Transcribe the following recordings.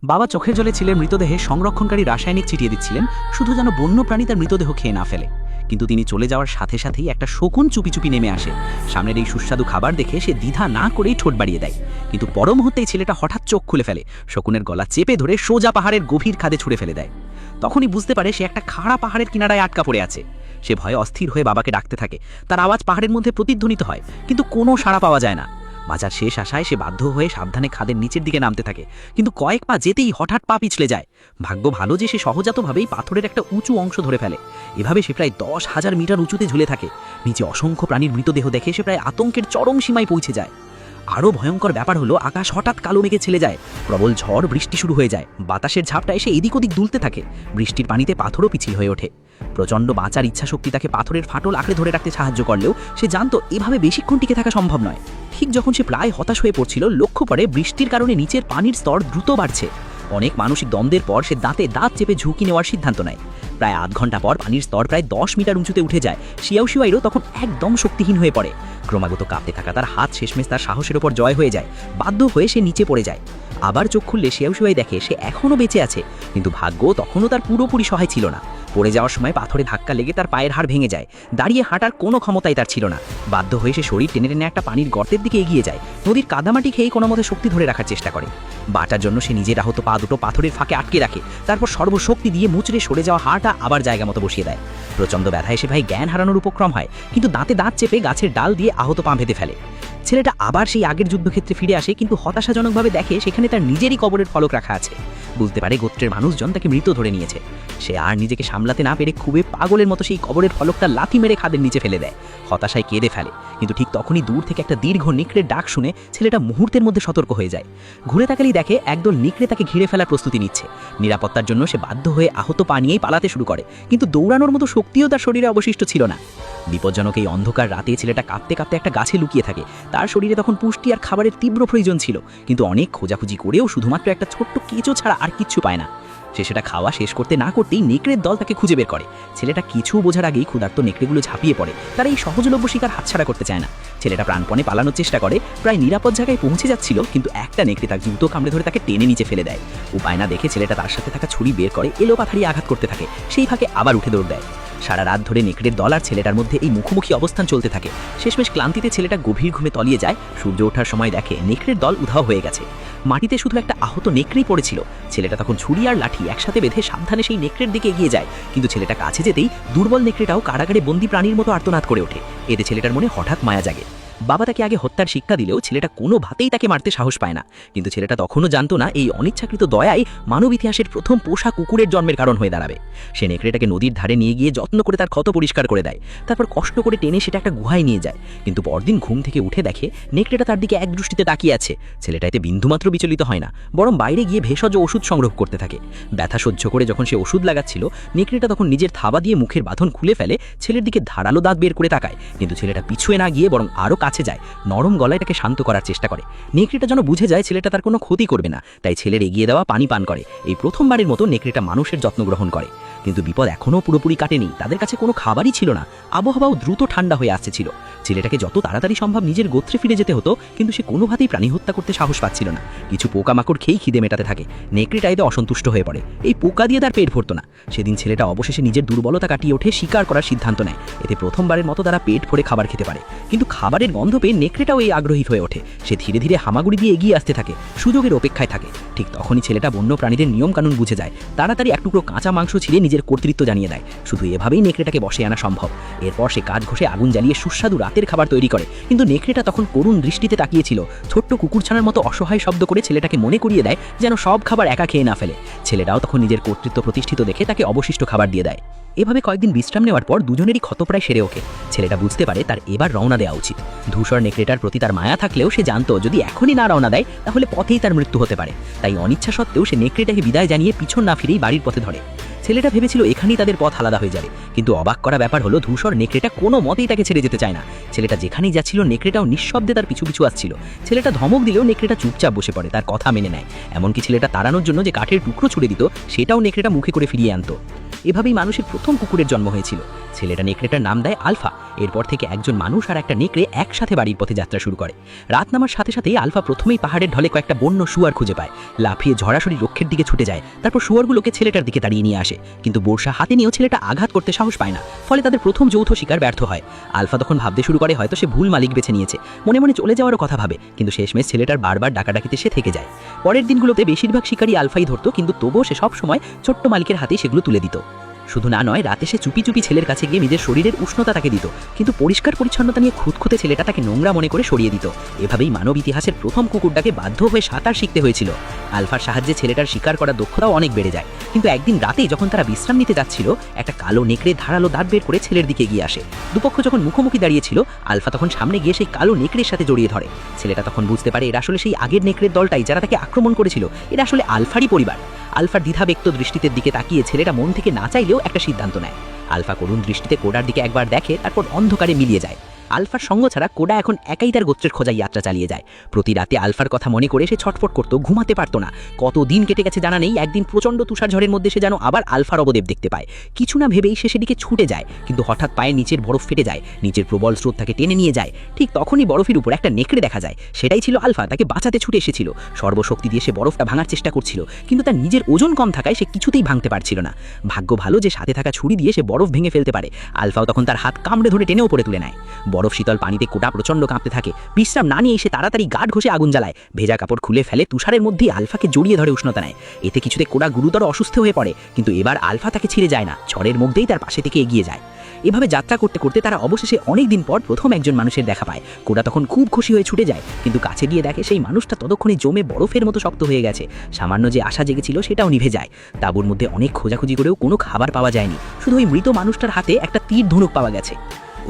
বাবা চোখের জলে ছেলের মৃতদেহে সংরক্ষণকারী রাসায়নিক ছিটিয়ে দিচ্ছিলেন, শুধু যেন বন্য প্রাণী তার মৃতদেহ খেয়ে না ফেলে। কিন্তু তিনি চলে যাওয়ার সাথে সাথেই একটা শকুন চুপি চুপি নেমে আসে। সামনের এই সুস্বাদু খাবার দেখে সে দ্বিধা না করেই ঠোঁট বাড়িয়ে দেয়। কিন্তু পর মুহূর্তেই ছেলেটা হঠাৎ চোখ খুলে ফেলে, শকুনের গলা চেপে ধরে সোজা পাহাড়ের গভীর খাদে ছুঁড়ে ফেলে দেয়। তখনই বুঝতে পারে সে একটা খাড়া পাহাড়ের কিনারায় আটকা পড়ে আছে। সে ভয়ে অস্থির হয়ে বাবাকে ডাকতে থাকে। তার আওয়াজ পাহাড়ের মধ্যে প্রতিধ্বনিত হয়, কিন্তু কোনো সাড়া পাওয়া যায় না। বাঁচার শেষ আশায় সে বাধ্য হয়ে সাবধানে খাদের নিচের দিকে নামতে থাকে, কিন্তু কয়েক পা যেতেই হঠাৎ পা পিছলে যায়। ভাগ্য ভালো যে সে সহজাতভাবেই পাথরের একটা উঁচু অংশ ধরে ফেলে। এভাবে সে প্রায় 10,000 মিটার উঁচুতে ঝুলে থাকে। নিচে অসংখ্য প্রাণীর মৃতদেহ দেখে সে প্রায় আতঙ্কের চরম সীমায় পৌঁছে যায়। আরও ভয়ঙ্কর ব্যাপার হলো, আকাশ হঠাৎ কালো মেঘে ছেলে যায়। প্রবল ঝড় বৃষ্টি শুরু হয়ে যায়। বাতাসের ঝাপটা এসে এদিক ওদিক দুলতে থাকে। বৃষ্টির পানিতে পাথরও পিছিল হয়ে ওঠে। প্রচণ্ড বাঁচার ইচ্ছাশক্তি তাকে পাথরের ফাটল আঁকড়ে ধরে রাখতে সাহায্য করলেও সে জানতো এভাবে বেশিক্ষণ টিকে থাকা সম্ভব নয়। ঠিক যখন সে প্রায় হতাশ হয়ে পড়ছিল, লক্ষ্য করে বৃষ্টির কারণে নিচের পানির স্তর দ্রুত বাড়ছে। অনেক মানসিক দ্বন্দ্বের পর সে দাঁতে দাঁত চেপে ঝুঁকি নেওয়ার সিদ্ধান্ত নেয়। প্রায় আধ ঘন্টা পর পানির স্তর প্রায় 10 মিটার উঁচুতে উঠে যায়। শিয়াউশিয়াইরও তখন একদম শক্তিহীন হয়ে পড়ে। ক্রমাগত কাঁপতে থাকা তার হাত শেষমেশ তার সাহসের ওপর জয় হয়ে যায়। বাধ্য হয়ে সে নিচে পড়ে যায়। আবার চোখ খুললে শিয়াউশিয়াই দেখে সে এখনও বেঁচে আছে, কিন্তু ভাগ্য তখনও তার পুরোপুরি সহায় ছিল না। পড়ে যাওয়ার সময় পাথরে ধাক্কা লেগে তার পায়ের হাড় ভেঙে যায়। দাঁড়িয়ে হাঁটার কোনো ক্ষমতাই তার ছিল না। বাধ্য হয়ে সে শরীর টেনে টেনে একটা পানির গর্তের দিকে এগিয়ে যায়। নদীর কাদামাটি খেয়ে কোনো মতে শক্তি ধরে রাখার চেষ্টা করে। বাঁচার জন্য সে নিজের আহত পা দুটো পাথরের ফাঁকে আটকে রাখে। তারপর সর্বশক্তি দিয়ে মুচড়ে সরে যাওয়া হাড়টা আবার জায়গা মতো বসিয়ে দেয়। প্রচণ্ড ব্যথায় সে ভাই জ্ঞান হারানোর উপক্রম হয়, কিন্তু দাঁতে দাঁত চেপে গাছের ডাল দিয়ে আহত পা বেঁধে ফেলে। ছেলেটা আবার সেই আগের যুদ্ধক্ষেত্রে ফিরে আসে, কিন্তু হতাশাজনকভাবে দেখে সেখানে তার নিজেরই কবরের ফলক রাখা আছে। বুঝতে পারে গোত্রের মানুষজন তাকে মৃত ধরে নিয়েছে। সে আর নিজেকে সামলাতে না পেরে খুবই পাগলের মতো সেই কবরের ফলকটা লাথি মেরে খাদের নিচে ফেলে দেয়। হতাশায় কেঁদে ফেলে। কিন্তু ঠিক তখনই দূর থেকে একটা দীর্ঘ নিকড়ের ডাক শুনে ছেলেটা মুহূর্তের মধ্যে সতর্ক হয়ে যায়। ঘুরে তাকালেই দেখে একদল নিকড়ে তাকে ঘিরে ফেলার প্রস্তুতি নিচ্ছে। নিরাপত্তার জন্য সে বাধ্য হয়ে আহত পা নিয়েই পালাতে শুরু করে, কিন্তু দৌড়ানোর মতো শক্তিও তার শরীরে অবশিষ্ট ছিল না। বিপজ্জনক এই অন্ধকার রাতে ছেলেটা কাঁপতে কাঁপতে একটা গাছে লুকিয়ে থাকে। তার শরীরে তখন পুষ্টি আর খাবারের তীব্র প্রয়োজন ছিল, কিন্তু অনেক খোঁজাখুঁজি করেও শুধুমাত্র একটা ছোট্ট কেঁচো ছাড়া আর কিচ্ছু পায় না। সে সেটা খাওয়া শেষ করতে না করতেই নেকড়ের দল তাকে খুঁজে বের করে। ছেলেটা কিছু বোঝার আগেই ক্ষুধার্ত নেকড়েগুলো ঝাঁপিয়ে পড়ে। তারা এই সহজলভ্য শিকার হাতছাড়া করতে চায় না। ছেলেটা প্রাণপণে পালানোর চেষ্টা করে, প্রায় নিরাপদ জায়গায় পৌঁছে যাচ্ছিল, কিন্তু একটা নেকড়ে তার জুতো কামড়ে ধরে তাকে টেনে নিচে ফেলে দেয়। উপায় না দেখে ছেলেটা তার সাথে থাকা ছুরি বের করে এলোপাথাড়ি আঘাত করতে থাকে। সেই ফাঁকে আবার উঠে দৌড় দেয়। সারা রাত ধরে নেকড়ের দল আর ছেলেটার মধ্যে এই মুখোমুখি অবস্থান চলতে থাকে। শেষমেশ ক্লান্তিতে ছেলেটা গভীর ঘুমে তলিয়ে যায়। সূর্য ওঠার সময় দেখে নেকড়ের দল উধাও হয়ে গেছে। মাটিতে শুধু একটা আহত নেকড়েই পড়েছিল। ছেলেটা তখন ছুরি আর লাঠি একসাথে বেঁধে সাবধানে সেই নেকড়ের দিকে এগিয়ে যায়, কিন্তু ছেলেটা কাছে যেতেই দুর্বল নেকড়েটাও কারাগারে বন্দি প্রাণীর মতো আর্তনাদ করে ওঠে। এতে ছেলেটার মনে হঠাৎ মায়া জাগে। বাবা তাকে আগে হত্যার শিক্ষা দিলেও ছেলেটা কোনোভাবেই তাকে মারতে সাহস পায় না। কিন্তু ছেলেটা তখনও জানতো না এই অনিচ্ছাকৃত দয়াই মানব ইতিহাসের প্রথম পোষা কুকুরের জন্মের কারণ হয়ে দাঁড়াবে। সে নেকড়েটাকে নদীর ধারে নিয়ে গিয়ে যত্ন করে তার ক্ষত পরিষ্কার করে দেয়। তারপর কষ্ট করে টেনে সেটা একটা গুহায় নিয়ে যায়। কিন্তু পরদিন ঘুম থেকে উঠে দেখে নেকড়েটা তার দিকে এক দৃষ্টিতে তাকিয়ে আছে। ছেলেটা এতে বিন্দুমাত্র বিচলিত হয় না, বরং বাইরে গিয়ে ভেষজ ওষুধ সংগ্রহ করতে থাকে। ব্যথা সহ্য করে যখন সে ওষুধ লাগাচ্ছিল, নেকড়েটা তখন নিজের থাবা দিয়ে মুখের বাঁধন খুলে ফেলে। ছেলের দিকে ধারালো দাঁত বের করে তাকায়, কিন্তু ছেলেটা পিছুয়ে না গিয়ে বরং আরও কাছে যায়। নরম গলায় তাকে শান্ত করার চেষ্টা করে। নেকড়েটা যেন বুঝে যায় ছেলেটা তার কোনো ক্ষতি করবে না, তাই ছেলের এগিয়ে দেওয়া পানি পান করে। এই প্রথমবারের মতো নেকড়েটা মানুষের যত্ন গ্রহণ করে। কিন্তু বিপদ এখনও পুরোপুরি কাটেনি। তাদের কাছে কোনো খাবারই ছিল না। আবহাওয়াও দ্রুত ঠান্ডা হয়ে আসছিল। ছেলেটাকে যত তাড়াতাড়ি সম্ভব নিজের গোত্রে ফিরে যেতে হতো, কিন্তু সে কোনোভাবেই প্রাণী হত্যা করতে সাহস পাচ্ছিল না। কিছু পোকামাকড় খেয়েই খিদে মেটাতে থাকে। নেকড়েটা এতে অসন্তুষ্ট হয়ে পড়ে। এই পোকা দিয়ে তার পেট ভরতো না। সেদিন ছেলেটা অবশেষে নিজের দুর্বলতা কাটিয়ে ওঠে শিকার করার সিদ্ধান্ত নেয়। এতে প্রথমবারের মতো তারা পেট ভরে খাবার খেতে পারে। কিন্তু খাবারের গন্ধ পেয়ে নেকড়েটাও এই আগ্রহী হয়ে ওঠে। সে ধীরে ধীরে হামাগুড়ি দিয়ে এগিয়ে আসতে থাকে, সুযোগের অপেক্ষায় থাকে। ঠিক তখনই ছেলেটা বন্য প্রাণীদের নিয়ম কানুন বুঝে যায়। তাড়াতাড়ি এক টুকরো কাঁচা মাংস ছিঁড়ে নিজের কর্তৃত্ব জানিয়ে দেয়। শুধু এভাবেই নেকড়েটাকে বসে আনা সম্ভব। এরপর সে কাজ ঘষে আগুন জ্বালিয়ে সুস্বাদু রাতের খাবার তৈরি করে। কিন্তু নেকড়েটা তখন করুণ দৃষ্টিতে তাকিয়েছিল। ছোট্ট কুকুরছানার মতো অসহায় শব্দ করে ছেলেটাকে মনে করিয়ে দেয় যেন সব খাবার একা খেয়ে না ফেলে। ছেলেটাও তখন নিজের কর্তৃত্ব প্রতিষ্ঠিত দেখে তাকে অবশিষ্ট খাবার দিয়ে দেয়। এভাবে কয়েকদিন বিশ্রাম নেওয়ার পর দুজনেরই ক্ষত প্রায় সেরে ওঠে। ছেলেটা বুঝতে পারে তার এবার রওনা দেওয়া উচিত। ধূসর নেকড়েটার প্রতি তার মায়া থাকলেও সে জানতো যদি এখনই না রওনা দেয় তাহলে পথেই তার মৃত্যু হতে পারে। তাই অনিচ্ছা সত্ত্বেও সে নেকড়েটাকে বিদায় জানিয়ে পিছন না ফিরেই বাড়ির পথে ধরে। ছেলেটা ভেবেছিল এখানেই তাদের পথ আলাদা হয়ে যাবে, কিন্তু অবাক করা ব্যাপার হলো ধূসর নেকড়েটা কোনো মতেই তাকে ছেড়ে যেতে চায় না। ছেলেটা যেখানেই যাচ্ছিল নেকড়েটাও নিঃশব্দে তার পিছু পিছু আসছিল। ছেলেটা ধমক দিলেও নেকড়েটা চুপচাপ বসে পড়ে, তার কথা মেনে নেয়। এমনকি ছেলেটা তাড়ানোর জন্য যে কাঠের টুকরো ছুড়ে দিত সেটাও নেকড়েটা মুখে করে ফিরিয়ে আনতো। এভাবেই মানুষের প্রথম কুকুরের জন্ম হয়েছিল। ছেলেটা নেকড়েটার নাম দেয় আলফা। এরপর থেকে একজন মানুষ আর একটা নেকড়ে একসাথে বাড়ির পথে যাত্রা শুরু করে। রাত নামার সাথে সাথেই আলফা প্রথমেই পাহাড়ের ঢলে কয়েকটা বন্য শুয়ার খুঁজে পায়। লাফিয়ে ঝড়াসরি রক্ষের দিকে ছুটে যায়। তারপর শুয়ারগুলোকে ছেলেটার দিকে তাড়িয়ে নিয়ে আসে, কিন্তু বর্ষা হাতে নিয়েও ছেলেটা আঘাত করতে সাহস পায় না। ফলে তাদের প্রথম যৌথ শিকার ব্যর্থ হয়। আলফা তখন ভাবতে শুরু করে হয়তো সে ভুল মালিক বেছে নিয়েছে। মনে মনে চলে যাওয়ারও কথা ভাবে, কিন্তু শেষমেশ ছেলেটার বারবার ডাকাডাকিতে সে থেকে যায়। পরের দিনগুলোতে বেশিরভাগ শিকারী আলফাই ধরতো, কিন্তু তবুও সে সব সময় ছোট্ট মালিকের হাতেই সেগুলো তুলে দিত। শুধু না নয়, রাতে সে চুপি চুপি ছেলের কাছে গিয়ে নিজের শরীরের উষ্ণতা তাকে দিত, কিন্তু পরিষ্কার পরিচ্ছন্নতা নিয়ে খুঁতখুঁতে ছেলেটা তাকে নোংরা মনে করে সরিয়ে দিত। এভাবেই মানব ইতিহাসের প্রথম কুকুরটাকে বাধ্য হয়ে সাঁতার শিখতে হয়েছিল। আলফার সাহায্যে ছেলেটার শিকার করার দক্ষতাও অনেক বেড়ে যায়। কিন্তু একদিন রাতেই যখন তারা বিশ্রাম নিতে যাচ্ছিল, একটা কালো নেকড়ে ধারালো দাঁত বের করে ছেলের দিকে এগিয়ে আসে। দুপক্ষ যখন মুখোমুখি দাঁড়িয়েছিল, আলফা তখন সামনে গিয়ে সেই কালো নেকড়ের সাথে জড়িয়ে ধরে। ছেলেটা তখন বুঝতে পারে এরা আসলে সেই আগের নেকড়ের দলটাই যারা তাকে আক্রমণ করেছিল। এরা আসলে আলফারই পরিবার। আলফার দ্বিধাব্যক্ত দৃষ্টিতে দিকে তাকিয়ে ছেলেটা মন থেকে না চাইলেও একটা সিদ্ধান্ত নেয়। আলফা করুণ দৃষ্টিতে কোডার দিকে একবার দেখে, তারপর অন্ধকারে মিলিয়ে যায়। আলফার সঙ্গ ছাড়া কোডা এখন একাই তার গোত্রের খোঁজায় যাত্রা চালিয়ে যায়। প্রতি রাতে আলফার কথা মনে করে সে ছটফট করত, ঘুমাতে পারত না। কতদিন কেটে গেছে জানা নেই। একদিন প্রচণ্ড তুষার ঝড়ের মধ্যে সে যেন আবার আলফার অবদেব দেখতে পায়। কিছু না ভেবেই সে সেদিকে ছুটে যায়, কিন্তু হঠাৎ পায়ের নিচের বরফ ফেটে যায়। নিচের প্রবল স্রোত তাকে টেনে নিয়ে যায়। ঠিক তখনই বরফের উপর একটা নেকড়ে দেখা যায়। সেটাই ছিল আলফা, তাকে বাঁচাতে ছুটে এসেছিল। সর্বশক্তি দিয়ে সে বরফটা ভাঙার চেষ্টা করছিল, কিন্তু তার নিজের ওজন কম থাকায় সে কিছুতেই ভাঙতে পারছিল না। ভাগ্য ভালো যে সাথে থাকা ছুরি দিয়ে সে বরফ ভেঙে ফেলতে পারে। আলফাও তখন তার হাত কামড়ে ধরে টেনে উপরে তুলে নেয়। বরফ শীতল পানিতে কোডা প্রচণ্ড কাঁপতে থাকে। বিশ্রাম না নিয়ে এসে তাড়াতাড়ি গাঢ় ঘষে আগুন জ্বালায়। ভেজা কাপড় খুলে ফেলে, তুষারের মধ্যেই আলফাকে জড়িয়ে ধরে উষ্ণতা নেয়। এতে কিছুতে কোডা গুরুতর অসুস্থ হয়ে পড়ে, কিন্তু এবার আলফা তাকে ছেড়ে যায় না। ঝড়ের মধ্যেই তার পাশে থেকে এগিয়ে যায়। এভাবে যাত্রা করতে করতে তারা অবশেষে অনেক দিন পর প্রথম একজন মানুষের দেখা পায়। কোডা তখন খুব খুশি হয়ে ছুটে যায়, কিন্তু কাছে গিয়ে দেখে সেই মানুষটা ততক্ষণে জমে বরফের মতো শক্ত হয়ে গেছে। সামান্য যে আশা জেগেছিল সেটাও নিভে যায়। তাঁবুর মধ্যে অনেক খোঁজাখুঁজি করেও কোনো খাবার পাওয়া যায়নি। শুধু ওই মৃত মানুষটার হাতে একটা তীর ধনুক পাওয়া গেছে।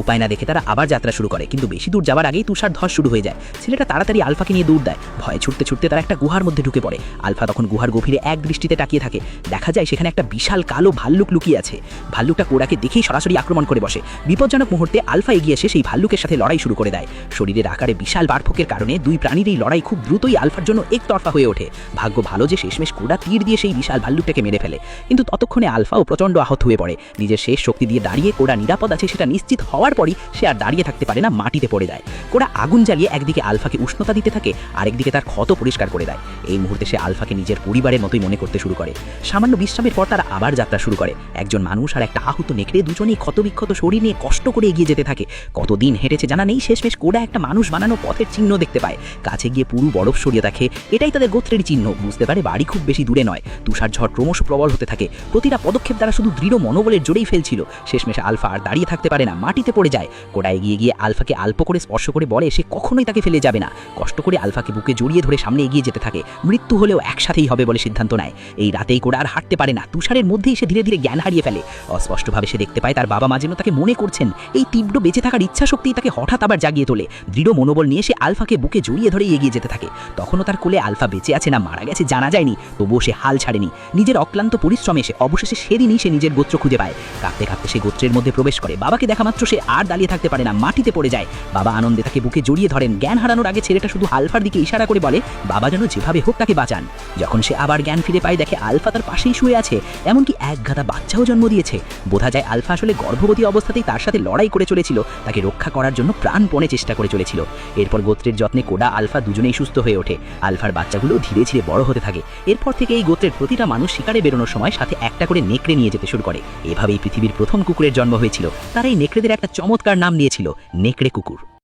উপায় না দেখে তারা আবার যাত্রা শুরু করে, কিন্তু বেশি দূর যাওয়ার আগেই তুষার ধস শুরু হয়ে যায়। ছেলেটা তাড়াতাড়ি আলফাকে নিয়ে দৌড় দেয়। ভয়ে ছুটতে ছুটতে তারা একটা গুহার মধ্যে ঢুকে পড়ে। আলফা তখন গুহার গভীরে এক দৃষ্টিতে তাকিয়ে থাকে। দেখা যায় সেখানে একটা বিশাল কালো ভাল্লুক লুকিয়ে আছে। ভাল্লুকটা কোডাকে দেখেই সরাসরি আক্রমণ করে বসে। বিপজ্জনক মুহূর্তে আলফা এগিয়ে এসে সেই ভাল্লুকের সাথে লড়াই শুরু করে দেয়। শরীরের আকারে বিশাল বারফকের কারণে দুই প্রাণীর এই লড়াই খুব দ্রুতই আলফার জন্য একতরফা হয়ে ওঠে। ভাগ্য ভালো যে শেষমেশ কোডা তীর দিয়ে সেই বিশাল ভাল্লুকটাকে মেরে ফেলে, কিন্তু ততক্ষণে আলফাও প্রচণ্ড আহত হয়ে পড়ে। নিজের শেষ শক্তি দিয়ে দাঁড়িয়ে কোডা নিরাপদ আছে সেটা নিশ্চিত হওয়ার পরই সে আর দাঁড়িয়ে থাকতে পারে না, মাটিতে পড়ে যায়। কোডা আগুন জ্বালিয়ে একদিকে আলফাকে উষ্ণতা দিতে থাকে, আরেকদিকে তার ক্ষত পরিষ্কার করে দেয়। এই মুহূর্তে সে আলফাকে নিজের পরিবারের মতোই মনে করতে শুরু করে। সামান্য বিশ্রামের পর তারা আবার যাত্রা শুরু করে। একজন মানুষ আর একটা আহত নেকড়ে দুজনেই ক্ষতবিক্ষত শরীর নিয়ে কষ্ট করে এগিয়ে যেতে থাকে। কতদিন হেঁটেছে জানা নেই। শেষমেশ কোডা একটা মানুষ বানানো পথের চিহ্ন দেখতে পায়। কাছে গিয়ে পুরো বরফ সরিয়ে দেখে এটাই তাদের গোত্রের চিহ্ন। বুঝতে পারে বাড়ি খুব বেশি দূরে নয়। তুষার ঝড় ক্রমশ প্রবল হতে থাকে। প্রতিটা পদক্ষেপ দ্বারা শুধু দৃঢ় মনোবলের জোরেই ফেলছিল। শেষমেশ আলফা আর দাঁড়িয়ে থাকতে পারে না, মাটিতে পড়ে যায়। কোডা এগিয়ে গিয়ে আলফাকে অল্প করে স্পর্শ করে বলে সে কখনোই তাকে ফেলে যাবে না। কষ্ট করে আলফাকে বুকে জড়িয়ে ধরে সামনে এগিয়ে যেতে থাকে। মৃত্যু হলেও একসাথেই হবে বলে সিদ্ধান্ত নেয়। এই রাতেই কোডা আর হাঁটতে পারে না। তুষারের মধ্যেই সে ধীরে ধীরে জ্ঞান হারিয়ে ফেলে। অস্পষ্টভাবে সে দেখতে পায় তার বাবা মা যেন তাকে মনে করছেন। এই তীব্র বেঁচে থাকার ইচ্ছা শক্তি তাকে হঠাৎ আবার জাগিয়ে তোলে। দৃঢ় মনোবল নিয়ে সে আলফাকে বুকে জড়িয়ে ধরে এগিয়ে যেতে থাকে। তখনও তার কোলে আলফা বেঁচে আছে না মারা গেছে জানা যায়নি, তবুও সে হাল ছাড়েনি। নিজের অক্লান্ত পরিশ্রমে সে অবশেষে সেদিনই সে নিজের গোত্র খুঁজে পায়। কাঁপতে কাঁপতে সে গোত্রের মধ্যে প্রবেশ করে। বাবাকে দেখা মাত্র সে আর দাঁড়িয়ে থাকতে পারে না, মাটিতে পড়ে যায়। বাবা আনন্দে তাকে বুকে জড়িয়ে ধরেন। জ্ঞান হারানোর আগে ছেলেটা শুধু আলফার দিকে ইশারা করে বলে বাবা যেন যেভাবে হোক তাকে বাঁচান। যখন সে আবার জ্ঞান ফিরে পায় দেখে আলফা তার পাশেই শুয়ে আছে, এমনকি এক গাদা বাচ্চাও জন্ম দিয়েছে। বোঝা যায় আলফা আসলে গর্ভবতী অবস্থাতেই তার সাথে লড়াই করে চলেছিল, তাকে রক্ষা করার জন্য প্রাণপণে চেষ্টা করে চলেছিল। এরপর গোত্রের যত্নে কোডা আলফা দুজনেই সুস্থ হয়ে ওঠে। আলফার বাচ্চাগুলো ধীরে ধীরে বড় হতে থাকে। এরপর থেকে এই গোত্রের প্রতিটা মানুষ শিকারে বেরোনোর সময় সাথে একটা করে নেকড়ে নিয়ে যেতে শুরু করে। এভাবেই পৃথিবীর প্রথম কুকুরের জন্ম হয়েছিল। তারা এই নেকড়েদের একটা চমৎকার নাম দিয়েছিল নেকড়ে কুকুর।